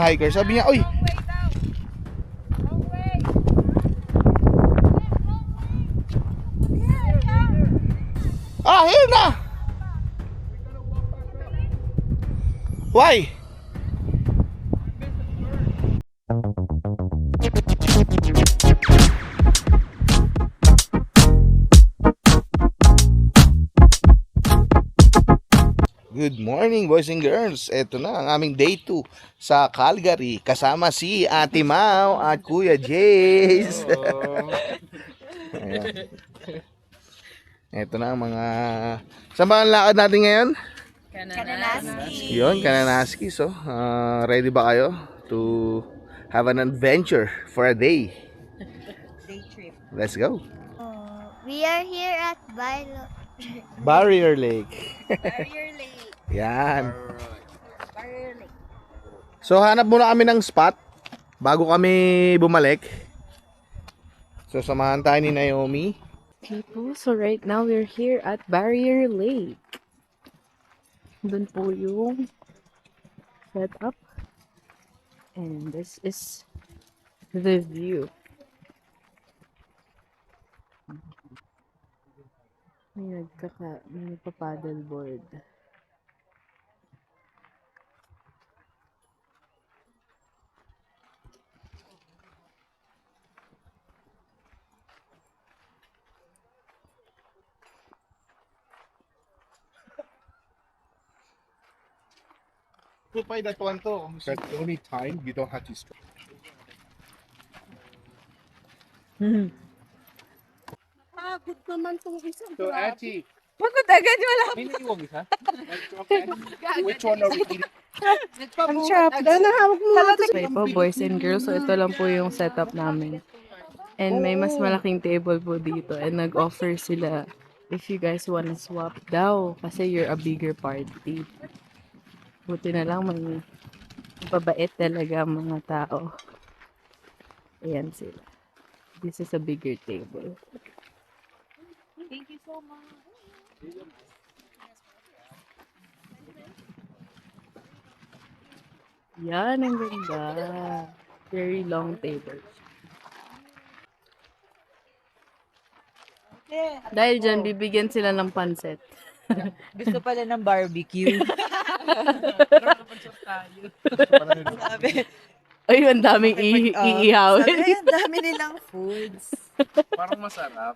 Hiker, sabi niya, "Oy, here na." Why? Good morning, boys and girls. Ito na ang aming day 2 sa Calgary. Kasama si Ate Mau at Kuya Jace. Ayan. Ito na ang mga... Saan ba ang lakad natin ngayon? Kananaski. Yun, Kananaski. So, ready ba kayo to have an adventure for a day? Day trip. Let's go. We are here at Barrier Lake. Barrier Lake. Yan. Barrier Lake. So, hanap muna kami ng spot bago kami bumalik. So, samahan tayo ni Naomi. People, so right now we're here at Barrier Lake. Doon po yung setup. And this is the view. May nagpa-paddleboard. Kupay that one to. That's the only time you don't have to stretch. Pagod naman tong isa. So, Auntie, Pagod agad, wala. pinaiwag isa? Which one are we eating? Ang sarap. Dahil nahawak mo nga ito. Okay po, boys and girls. So, ito lang po yung setup namin. And may mas malaking table po dito. And nag-offer sila if you guys wanna swap daw. Kasi you're a bigger party. Buti na lang may babait talaga ang mga tao. Ayan sila. This is a bigger table. Thank you so much. Yan, ang ganda. Very long table. Yeah. Dahil dyan, bibigyan sila ng pansit. Gusto pala ng barbecue. Sabi, Ay, ang daming iihawin. sabi, ang dami nilang foods. Parang masarap.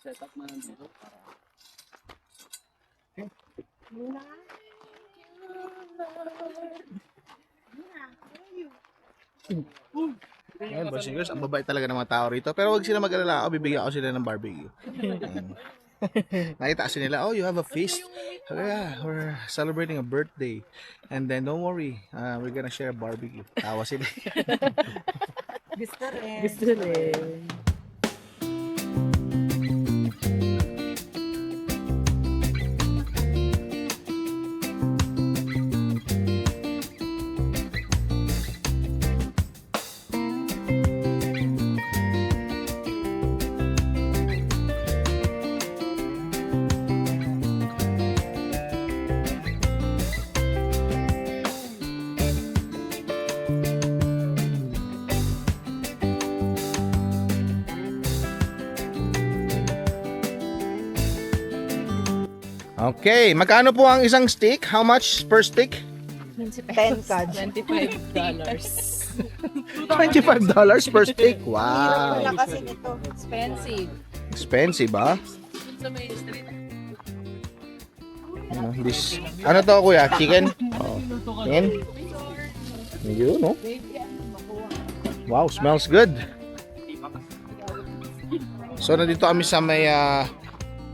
Setup na nandito. Ayan, boys and girls, ang babait talaga ng mga tao rito. Pero wag sila mag-alala, ako bibigyan ako sila ng barbecue. Ayan. Nakita kasi nila, oh, you have a feast. So, yeah, we're celebrating a birthday. And then, don't worry, we're gonna share a barbecue. Tawa sila. Gusto rin. Gusto rin. Okay, magkano po ang isang steak? How much per steak? 10 cards. $25. $25 per steak. Wala Wow. kasi nito. Expensive. Expensive, ah. Ano to, kuya? Chicken? Oh. Chicken? Yun, no? Wow, smells good. So, nandito kami sa may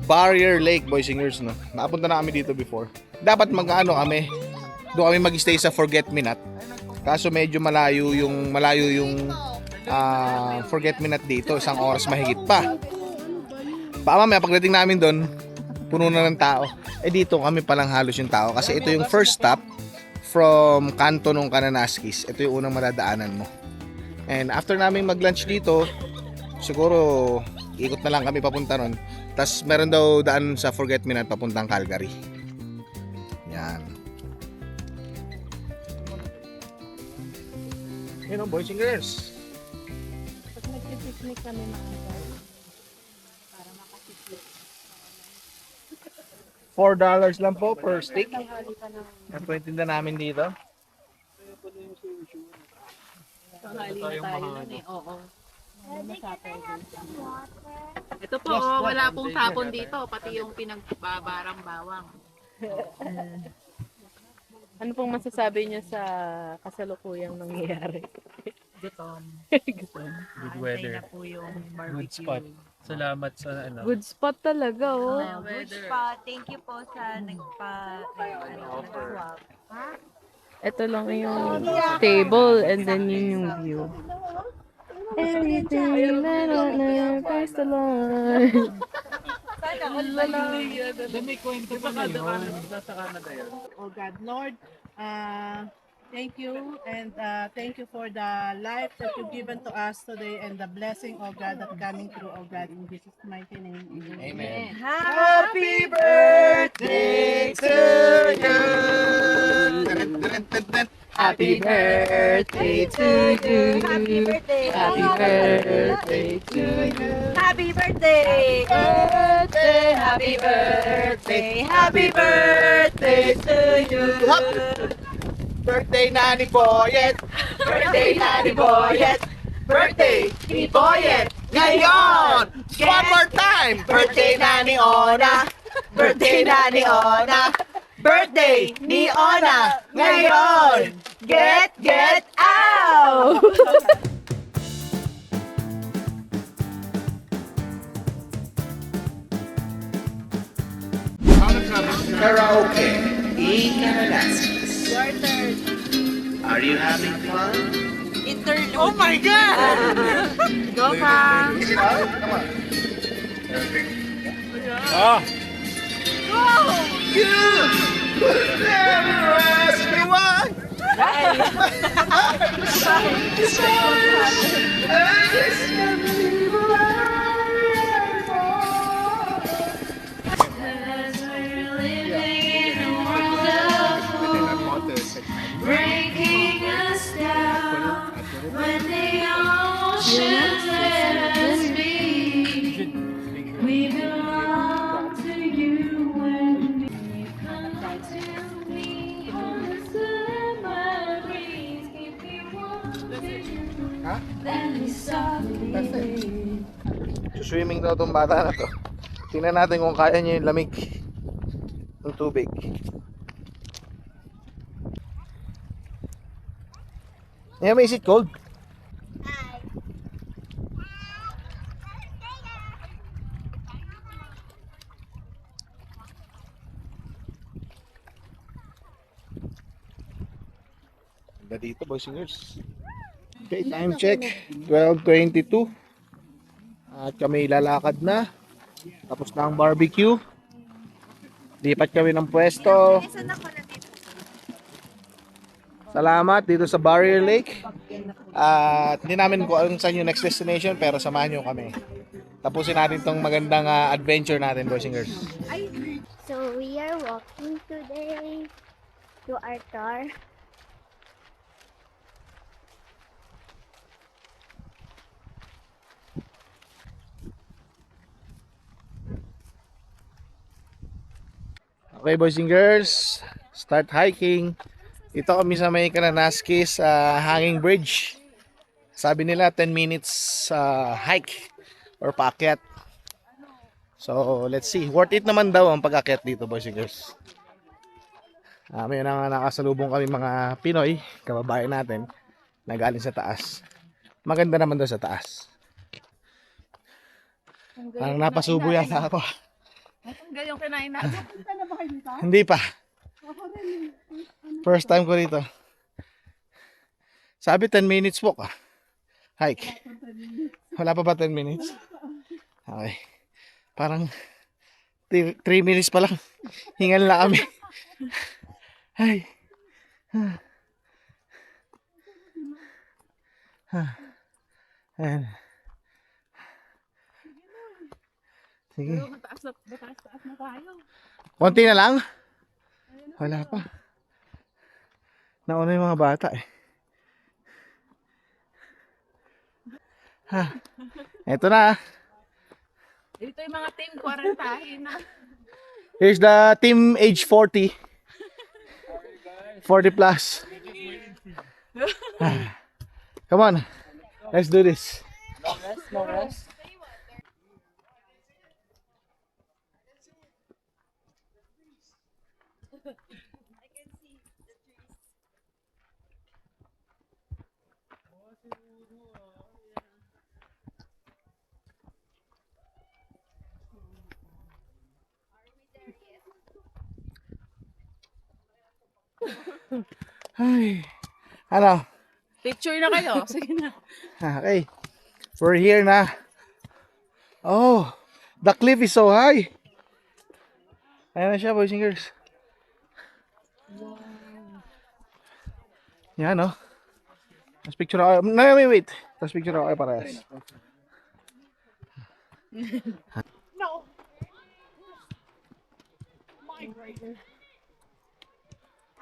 Barrier Lake, boys and girls, no? Nakapunta na kami dito before. Dapat mag-ano kami. Doon kami mag-stay sa Forget-Me-Not. Kaso medyo malayo yung Forget-Me-Not dito. Isang oras mahigit pa. Mamaya pagdating namin doon, puno na ng tao. Eh dito kami palang halos yung tao. Kasi ito yung first stop from kanto ng Kananaskis. Ito yung unang madadaanan mo. And after namin mag-lunch dito, siguro ikot na lang kami papunta ron. Tapos meron daw daan sa Forget Me Not papuntang Calgary. Yan. Yan o, boys and girls. Pag nag-picnic kami mga $4 lang po per stick. Ang pwede namin dito. Tanghali na tayo nun eh, oo. Ito po, oh, wala pong tapon dito, pati yung pinagbabarang bawang. Ano pong masasabi niyo sa kasalukuyang nangyayari? Gutom. Gutom. Good weather. Na po yung Good barbecue. spot. Salamat sa ano. Good spot talaga, oh. Good spot. Thank you po sa nag-swap. Ito lang yung table and then yun yung view. Everything that I learned, praise the Lord. May kwento pa na yun. Nasa Canada yun. Oh God, Lord, thank you and thank you for the life that you've given to us today and the blessing, oh God, that coming through, oh God, in Jesus' mighty name. Amen. Happy birthday to you. Happy birthday to you. Happy birthday. Happy birthday to you. Happy birthday. Happy birthday. Happy birthday to you. Birthday na ni Boyet! Birthday na ni Boyet. Birthday ni Boyet! Ngayon! One more time! Birthday na ni Ona. Birthday na ni Ona. Birthday ni Ona. Ngayon. Get out! Karaoke in Alaska. Are you having fun? Interlude. Oh my God! Go, Kang! Come on. Ah! You would never ask me why. Breaking us down when the oceans let us be. We belong to you when you come to me. On the summer breeze, keep me warm. Then we softly. Swimming daw tong bata na to. Tingnan natin kung kaya niya yung lamig ng tubig. Yeah, is it cold? Ganda dito, boys and girls. Okay, time check. 12:22. At kami lalakad na. Tapos na ang barbecue. Lipat kami ng pwesto. Salamat dito sa Barrier Lake. At hindi namin kung anong saan yung next destination, pero samahan nyo kami. Tapusin natin tong magandang adventure natin, boys and girls. So we are walking today to our car. Okay, boys and girls, start hiking. Ito kami sa may Kananaskis Hanging Bridge. Sabi nila 10 minutes hike or paakyat. So, let's see. Worth it naman daw ang pag-akyat dito, boys and girls. May nakasalubong kami mga Pinoy, kababayan natin, na galing sa taas. Maganda naman daw sa taas. Parang napasubo yata ako. Tanggal yung kinain natin. Hindi pa. First time ko rito. Sabi 10 minutes walk hike. Wala pa ba 10 minutes? Okay. Parang 3 minutes pa lang. Hingal na kami. Ay. Ayan. Sige. Mataas na tayo. Konti na lang? Wala pa. Nauna yung mga bata eh. Ha. Eto na. Dito yung mga team quarantine na. Here's the team age 40. 40 plus. Come on. Let's do this. No rest. Ay. Ano? Picture na kayo. Sige na. Okay. We're here na. Oh, the cliff is so high. Ayan na siya, boys and girls. Yan, no? Tapos picture ako. No, wait. Tapos picture ako kayo parehas.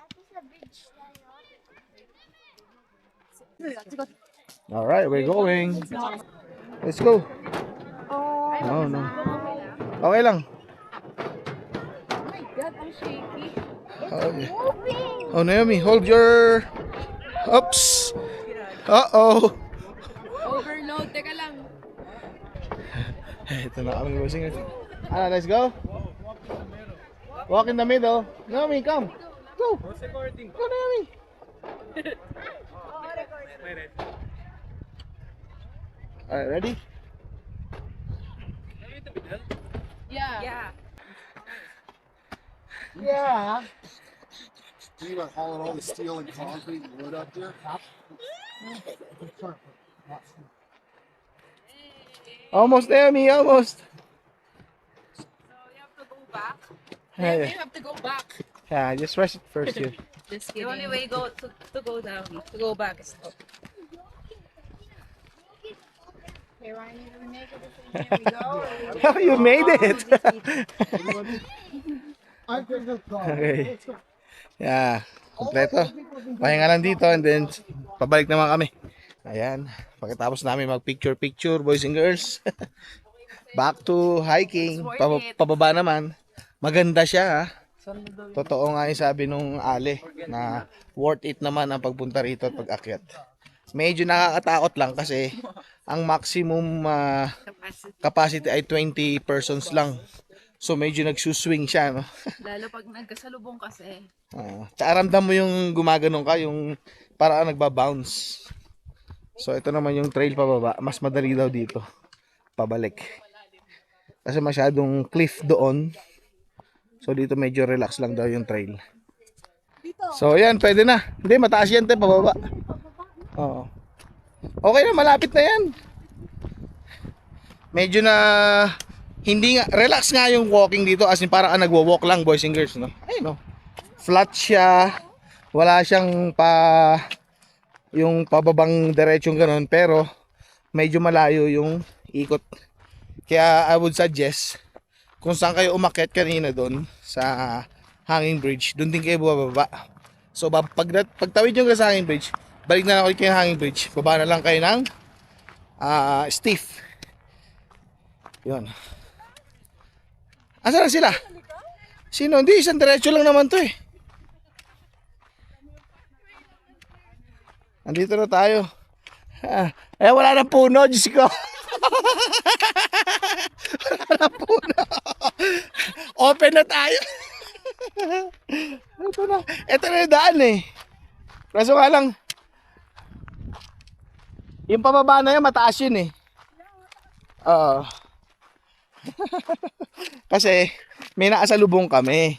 Ate, sa bridge tayo. Alright, we're going. Let's go. No, no. Okay lang. Okay. Oh, Naomi, hold your... Oops. Uh-oh. Overload. Teka lang. Ito na kami, boys and girls. Let's go. Walk in the middle. Naomi, come. Go. Go, Naomi. Alright, ready? Yeah. Yeah. You about hauling all the steel and concrete and wood up there? Almost, Naomi, almost. So you have to go back. Yeah, You have to go back. yeah, just rest it first here. Just kidding. The only way to go down, to go back is up. Okay, Ryan, we make it. Here we go. Oh, you made it. I think that's Okay. Yeah, kompleto. Pahinga lang dito and then pabalik naman kami. Ayan, pagkatapos namin mag-picture, boys and girls. Back to hiking. Pababa naman. Maganda siya, ha. Totoo nga yung sabi nung Ale na worth it naman ang pagpunta rito at pag-akyat. Medyo nakakatakot lang kasi ang maximum capacity ay 20 persons lang. So medyo nagsuswing siya, no? Lalo pag nagkasalubong kasi. Tsaka ramdam mo yung gumaganon ka, yung parang nagbabounce. So ito naman yung trail pababa. Mas madali daw dito. Pabalik. Kasi masyadong cliff doon. So dito medyo relax lang daw yung trail. So yan, pwede na. Hindi, mataas yan, pababa. Oo. Okay na, malapit na yan. Medyo na hindi nga, relax nga yung walking dito, as in parang nagwo-walk lang, boys and girls, no? Ayun, no? Flat siya, wala siyang yung pababang diretsong ganun, pero medyo malayo yung ikot. Kaya I would suggest, kung saan kayo umakyat kanina doon sa hanging bridge, doon din kayo bababa. So pagtawid nyo sa hanging bridge, balik na lang ulit kayo hanging bridge, baba na lang kayo ng stiff. Yun. Asan na sila? Sino? Hindi, isang diretso lang naman to eh. Andito na tayo. Ay, wala na puno, Diyos ko. Wala na puno. Open na tayo. Ito na yung daan eh. Kaso nga lang, yung pababa na yan, mataas yun eh. Oo. Kasi may nakasalubong kami.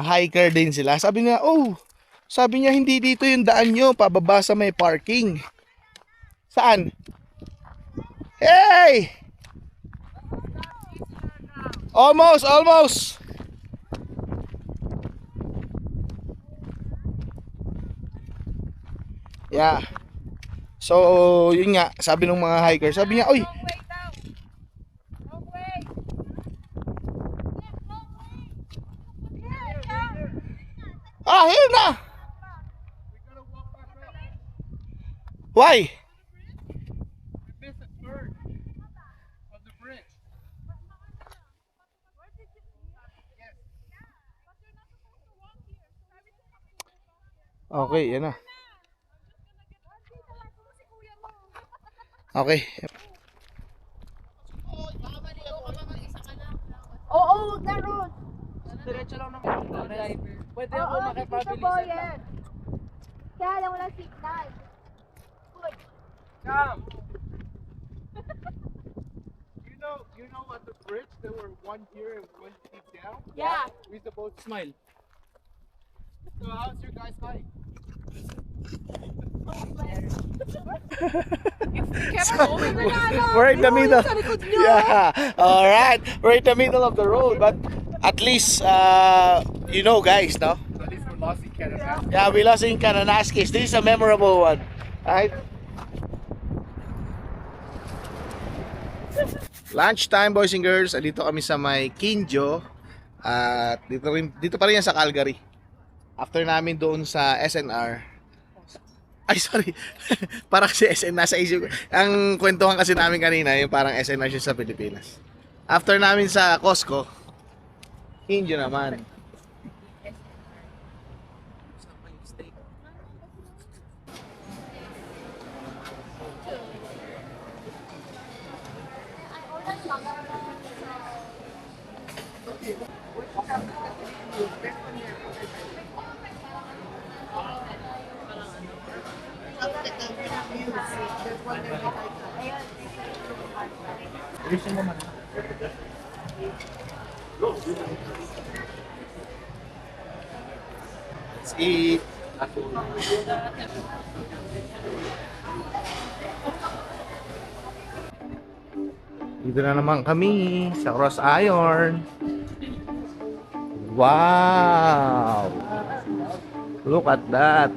Hiker din sila. Sabi niya, hindi dito yung daan nyo, pababa sa may parking. Saan? Hey! Almost. Yeah. So, yun nga, sabi ng mga hiker, sabi niya, "Oy, here na! Why? Okay, yan na. Okay. Oo, naroon. Diretso lang naman yung driver. Pwede ako Oo, makipabilisan lang. yan. Kaya lang walang signal. Come! You know at the bridge there were one here and one deep down? Yeah. We supposed to smile. So how's your guys' hike? We're in the middle. Yeah. All right. We're in the middle of the road, but at least you know, guys, no? So at least we're lost in Canada. Yeah, we lost in Kananaskis. This is a memorable one. Right? Lunchtime, boys and girls. Dito kami sa may Kinjo. At dito pa rin yan sa Calgary. After namin doon sa SNR. Ay, sorry. Parang si SN nasa isip ko. Ang kwentuhan kasi namin kanina, yung parang SNR siya sa Pilipinas. After namin sa Costco, Kinjo naman. Let's eat. Dito na naman kami sa Cross Iron. Wow! Look at that.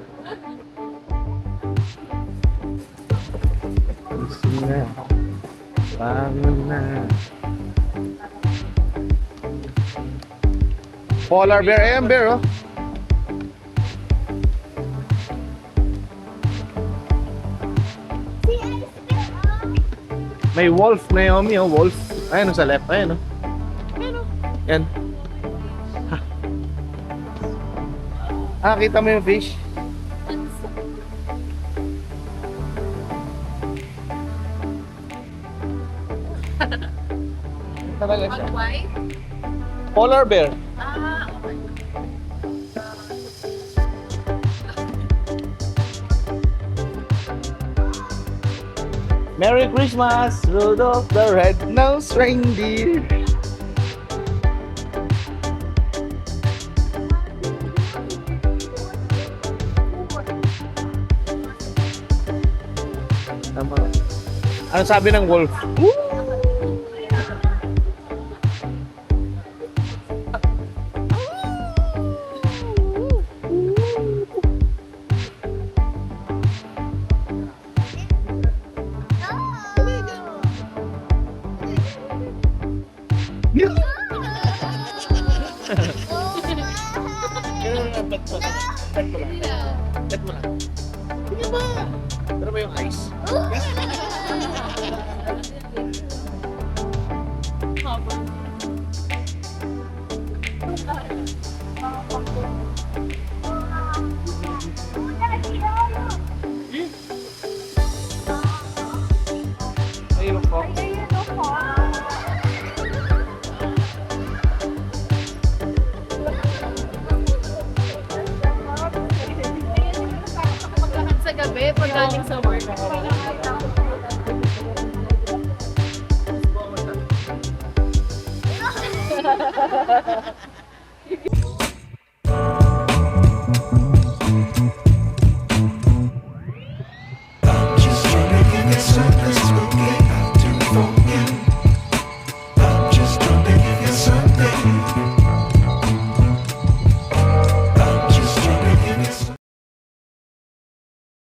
Listen na. Bangon na. Polar bear. Ayan, bear, oh. May wolf, Naomi, oh, wolf. Ayan, oh, sa left. Ayan, oh. Yan. Ah, kita mo yung fish? Talaga siya. Polar bear. Merry Christmas, Rudolph the Red-Nosed Reindeer. Tama. Ano sabi ng wolf? Woo! Bet mo lang. Sige ba? Pero ba yung ice? Ayun po. Sa gabi, pag galing sa work.